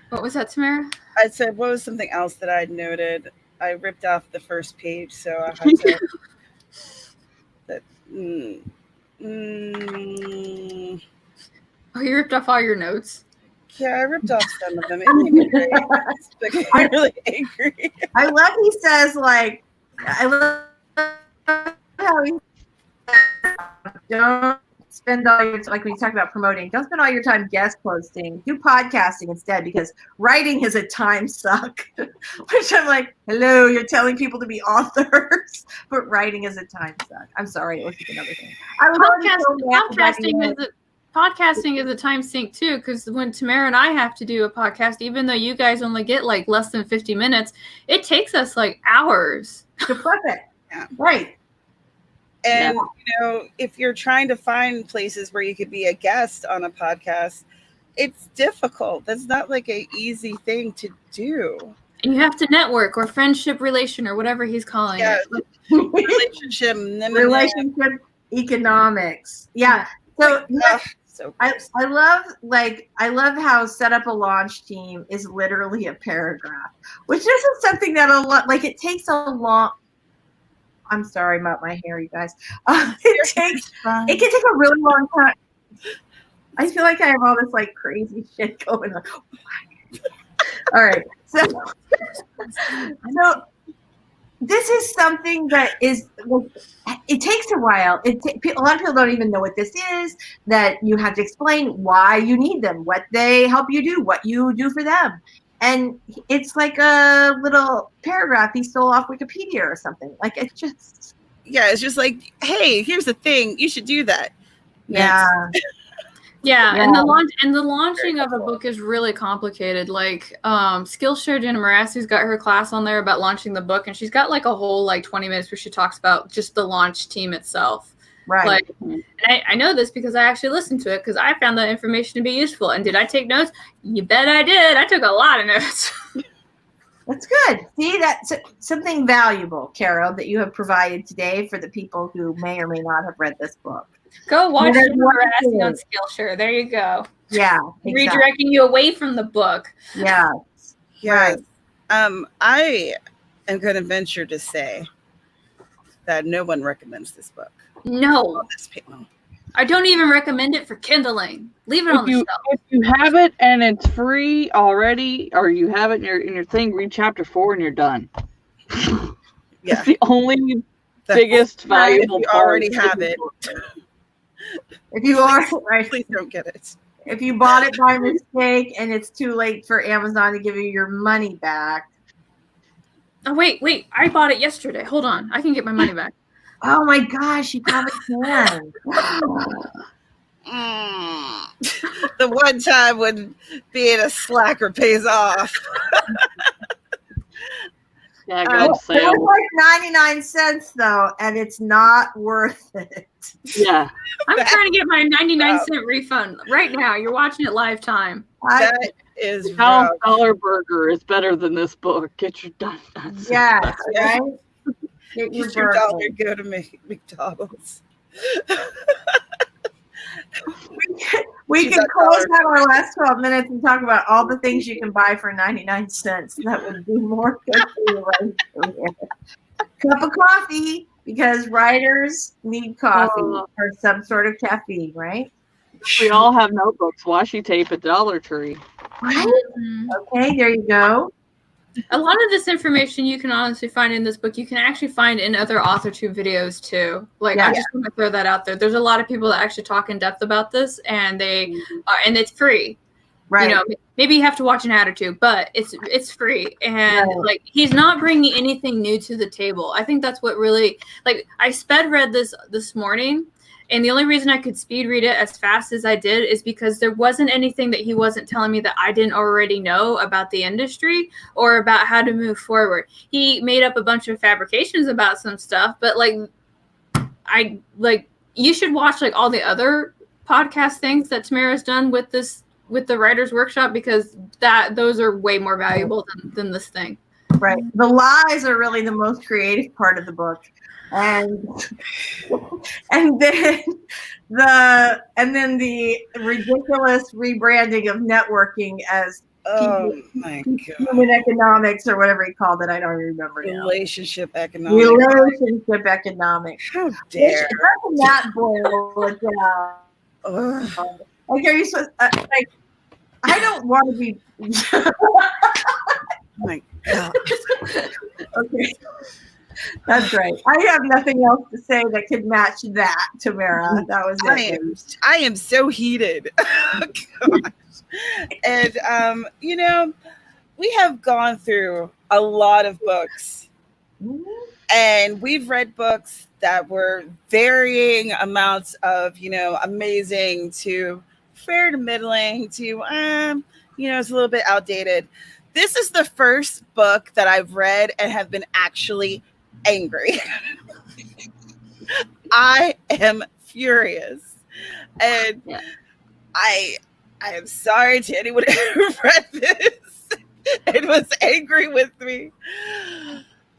What was that, Tamara? I said, what was something else that I'd noted? I ripped off the first page, so I had to. Oh, you ripped off all your notes? Yeah, I ripped off some of them. It made me great. I'm really angry. I love he says, I love how he says, don't spend all your, like when you talk about promoting, don't spend all your time guest posting. Do podcasting instead, because writing is a time suck. Which I'm like, hello, you're telling people to be authors, but writing is a time suck. I'm sorry, it was another thing. Podcasting is a time sink too, because when Tamara and I have to do a podcast, even though you guys only get like less than 50 minutes, it takes us like hours to prep it. Yeah. Right. And, you know, if you're trying to find places where you could be a guest on a podcast, it's difficult. That's not like an easy thing to do. And you have to network or friendship relation or whatever he's calling it. Relationship economics. Yeah. So I love how set up a launch team is literally a paragraph, which isn't something that it takes a long. I'm sorry about my hair, you guys. It can take a really long time. I feel like I have all this like crazy shit going on. All right, so this is something that is. It takes a while. A lot of people don't even know what this is. That you have to explain why you need them, what they help you do, what you do for them. And it's like a little paragraph he stole off Wikipedia or something. Like it's just it's just like, hey, here's the thing, you should do that. Yeah. And the launching of a book is really complicated. Like Skillshare Jenna Marassi's got her class on there about launching the book, and she's got like a whole like 20 minutes where she talks about just the launch team itself. Right. Like, and I know this because I actually listened to it because I found that information to be useful. And did I take notes? You bet I did. I took a lot of notes. That's good. See, that's something valuable, Carol, that you have provided today for the people who may or may not have read this book. Go watch Harassing on Skillshare. There you go. Yeah. Exactly. Redirecting you away from the book. Yeah. Yes. I am going to venture to say that no one recommends this book. No. I don't even recommend it for Kindling. Leave it on the shelf. If you have it and it's free already, or you have it in your thing, read chapter 4 and you're done. Yeah. It's the only biggest valuable part. You already have it. If you are, please don't get it. If you bought it by mistake and it's too late for Amazon to give you your money back. Oh, wait. I bought it yesterday. Hold on. I can get my money back. Oh my gosh, you probably can. The one time when being a slacker pays off. Yeah, go sale. It was like 99 cents though, and it's not worth it. Yeah. I'm trying to get my 99-cent refund right now. You're watching it live time. That is $12 burger is better than this book. Get your done. Yes, right? Get your dollar, go to McDonald's. We can close out our last 12 minutes and talk about all the things you can buy for 99 cents. That would be more good for you right here. Cup of coffee, because writers need coffee or some sort of caffeine, right? We all have notebooks, washi tape at Dollar Tree. Right? Okay, there you go. A lot of this information you can honestly find in this book. You can actually find in other AuthorTube videos too. Like I just want to throw that out there. There's a lot of people that actually talk in depth about this, and and it's free. Right. You know, maybe you have to watch an ad or two, but it's free. And like he's not bringing anything new to the table. I think that's what really I sped read this morning. And the only reason I could speed read it as fast as I did is because there wasn't anything that he wasn't telling me that I didn't already know about the industry or about how to move forward. He made up a bunch of fabrications about some stuff, but you should watch all the other podcast things that Tamara's done with the writer's workshop, because those are way more valuable than this thing. Right. The lies are really the most creative part of the book. And then the ridiculous rebranding of networking as human economics or whatever he called it. I don't remember now. Relationship economics. Relationship economics. How dare! It doesn't not boil it down. Are you supposed? I don't want to be. Oh my God. Okay. That's right. I have nothing else to say that could match that, Tamara. That was it. I am so heated. Gosh. And we have gone through a lot of books, and we've read books that were varying amounts of, amazing to fair to middling to, it's a little bit outdated. This is the first book that I've read and have been actually angry. I am furious. And I am sorry to anyone who read this and was angry with me.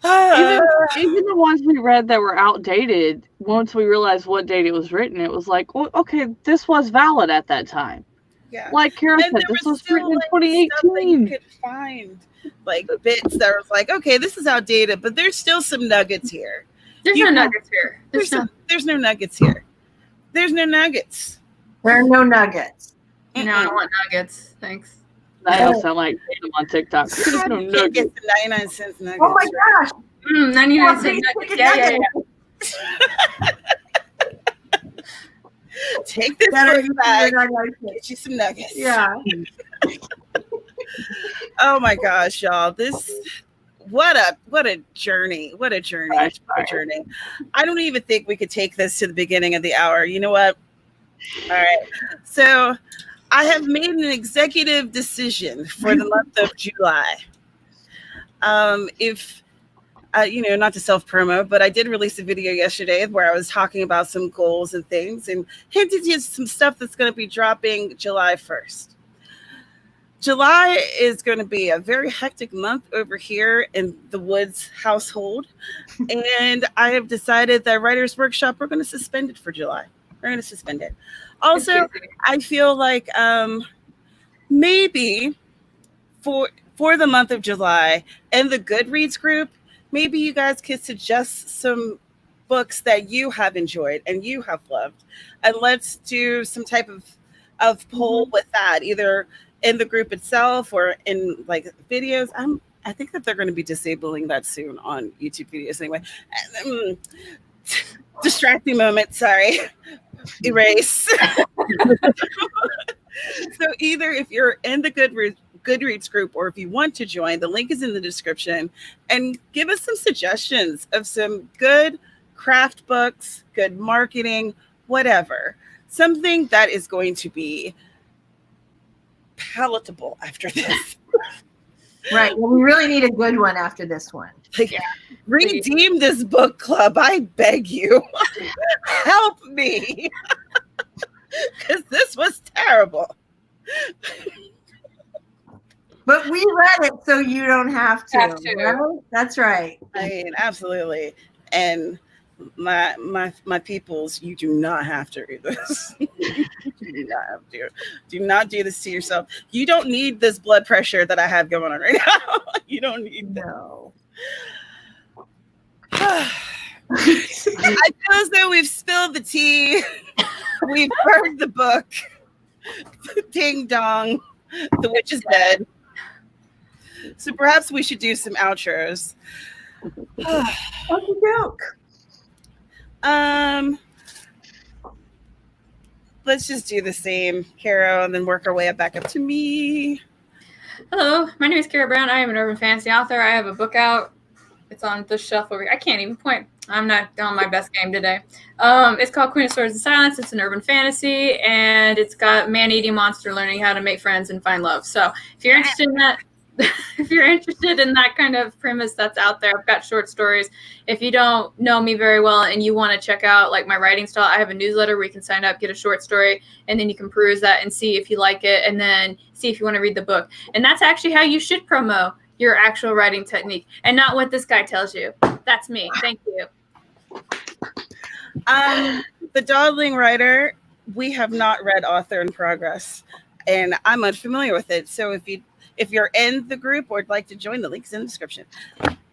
Even the ones we read that were outdated, once we realized what date it was written, it was like, well, okay, this was valid at that time. Yeah. Like Kara said, this was written in 2018. You could find bits that was like, okay, this is outdated, but there's still some nuggets here. There's no nuggets here. There's no nuggets here. There's no nuggets. There are no nuggets. No, I don't want nuggets. Thanks. I don't sound like them on TikTok. There's no nuggets. 99-cent nuggets. Oh my gosh. 99-cent nuggets. Yeah. Take this book back. Get you some nuggets. Yeah. Oh my gosh, y'all. What a journey. What a journey. What a journey. I don't even think we could take this to the beginning of the hour. You know what? All right. So I have made an executive decision for the month of July. Not to self-promo, but I did release a video yesterday where I was talking about some goals and things and hinted at some stuff that's going to be dropping July 1st. July is going to be a very hectic month over here in the Woods household. And I have decided that Writers Workshop, we're going to suspend it for July. We're going to suspend it. Also, I feel like maybe for the month of July and the Goodreads group, maybe you guys could suggest some books that you have enjoyed and you have loved. And let's do some type of poll with that, either in the group itself or in videos. I think that they're going to be disabling that soon on YouTube videos anyway. Distracting moment, sorry. Erase. So either if you're in the Goodreads group or if you want to join, the link is in the description, and give us some suggestions of some good craft books, good marketing, whatever. Something that is going to be palatable after this. Right. Well, we really need a good one after this one. Redeem this book club. I beg you. Help me. Because this was terrible. But we read it so you don't have to. Right? That's right. I mean, absolutely. And my peoples, you do not have to read this. You do not have to. Do not do this to yourself. You don't need this blood pressure that I have going on right now. You don't need that. No. I feel as though we've spilled the tea. We've burned the book. Ding dong. The witch is dead. So perhaps we should do some outros. Okie doke. Let's just do the same, Caro, and then work our way back up to me. Hello, my name is Kara Brown. I am an urban fantasy author. I have a book out. It's on the shelf over here. I can't even point. I'm not on my best game today. It's called Queen of Swords and Silence. It's an urban fantasy, and it's got man-eating monster learning how to make friends and find love. So if you're interested in that, kind of premise that's out there, I've got short stories. If you don't know me very well and you want to check out my writing style, I have a newsletter where you can sign up, get a short story, and then you can peruse that and see if you like it, and then see if you want to read the book. And that's actually how you should promo your actual writing technique, and not what this guy tells you. That's me. Thank you. The Dazzling writer, we have not read Author in Progress, and I'm unfamiliar with it. So if you're in the group or would like to join, the link's in the description.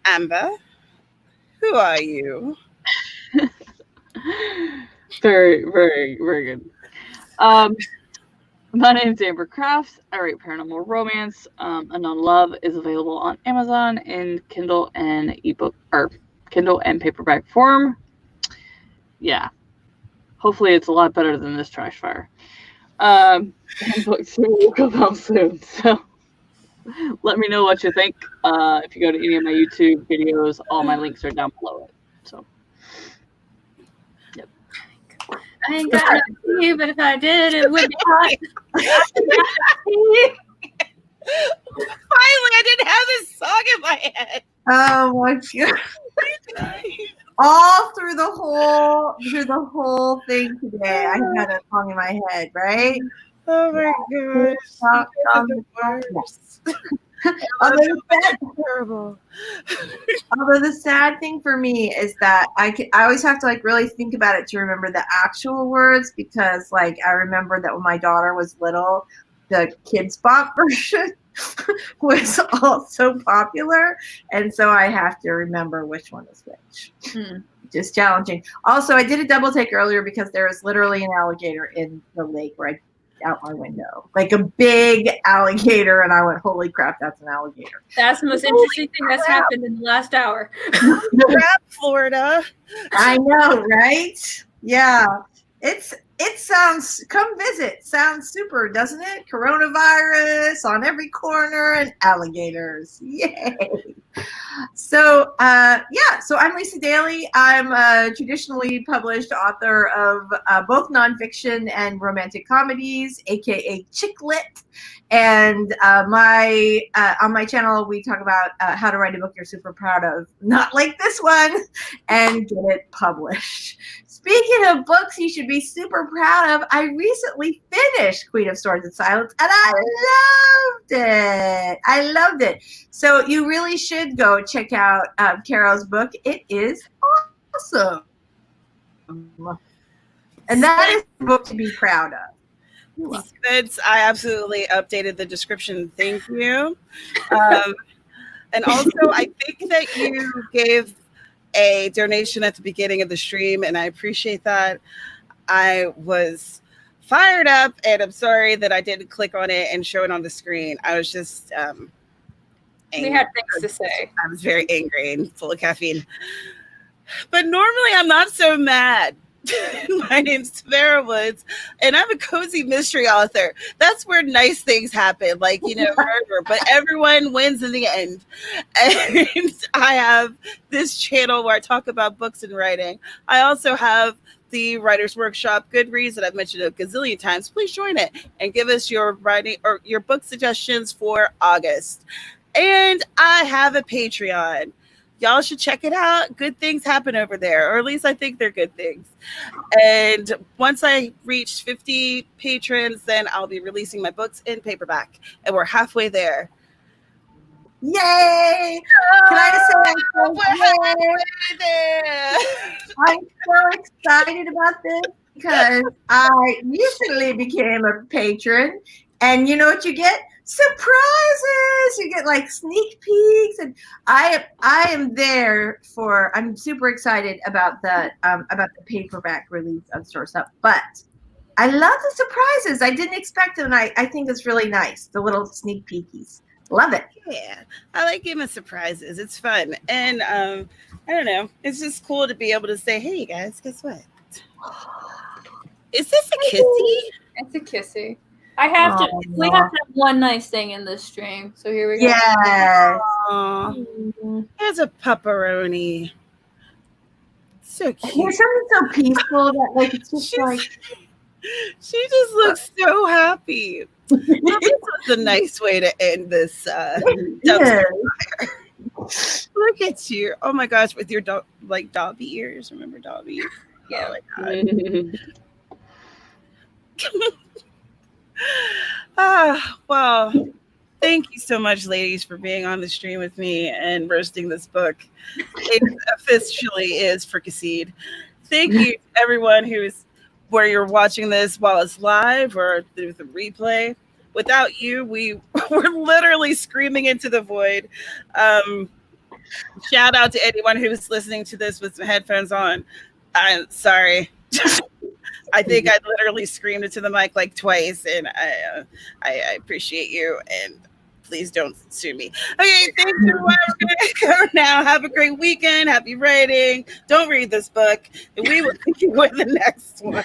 Amber, who are you? Very, very, very good. My name is Amber Crafts. I write paranormal romance. Unknown Love is available on Amazon in Kindle and ebook or Kindle and paperback form. Yeah. Hopefully it's a lot better than this trash fire. And book 2 will come out soon. So let me know what you think. If you go to any of my YouTube videos, all my links are down below it. So, yep. I ain't got nothing to you, but if I did, it would be hot. Finally, I didn't have this song in my head. Oh my god! All through the whole thing today, I had a song in my head, right? Oh my gosh. Although the sad thing for me is that I always have to like really think about it to remember the actual words, because like I remember that when my daughter was little, the Kids Bop version was also popular, and so I have to remember which one is which. Just challenging. Also, I did a double take earlier because there is literally an alligator in the lake right out my window, like a big alligator, and I went, holy crap, that's an alligator. That's the most interesting thing that's happened in the last hour. Crap, Florida. I know, right? Yeah. It sounds, come visit. Sounds super, doesn't it? Coronavirus on every corner and alligators. Yay. So, so I'm Lisa Daly. I'm a traditionally published author of both nonfiction and romantic comedies, aka chick lit. And on my channel, we talk about how to write a book you're super proud of, not like this one, and get it published. Speaking of books you should be super proud of, I recently finished Queen of Swords and Silence, and I loved it. So you really should go check out Carol's book. It is awesome. And that is a book to be proud of. I absolutely updated the description. Thank you. And also, I think that you gave a donation at the beginning of the stream, and I appreciate that. I was fired up, and I'm sorry that I didn't click on it and show it on the screen. I was just angry. We had things to say. I was very angry and full of caffeine. But normally I'm not so mad. My name's Tevelow, and I'm a cozy mystery author. That's where nice things happen, like, murder, but everyone wins in the end. And I have this channel where I talk about books and writing. I also have the Writers Workshop Goodreads that I've mentioned a gazillion times. Please join it and give us your writing or your book suggestions for August. And I have a Patreon. Y'all should check it out. Good things happen over there, or at least I think they're good things. And once I reach 50 patrons, then I'll be releasing my books in paperback. And we're halfway there. Yay! Can I just say I'm so excited about this because I recently became a patron, and you know what you get? Surprises! You get like sneak peeks, and I am there for. I'm super excited about the paperback release of Source Up, but I love the surprises. I didn't expect them, and I think it's really nice. The little sneak peekies. Love it. Yeah, I like giving surprises. It's fun, and I don't know. It's just cool to be able to say, "Hey, you guys, guess what? Is this a kissy?" It's a kissy. We have to have one nice thing in this stream. So here we go. Yes. There's a pepperoni. So cute. There's something so peaceful that like it's just she just looks so happy. This was a nice way to end this dumpster fire. Look at you. Oh my gosh, with your Dobby ears. Remember Dobby? Yeah. Oh my God. Well, thank you so much, ladies, for being on the stream with me and roasting this book. It officially is fricasseed. Thank you to everyone where you're watching this while it's live or through the replay. Without you, we were literally screaming into the void. Shout out to anyone who's listening to this with some headphones on. I'm sorry. I think I literally screamed into the mic like twice, and I appreciate you. And please don't sue me. Okay, thanks for what we're going to go now. Have a great weekend. Happy writing. Don't read this book. And we will see you in the next one.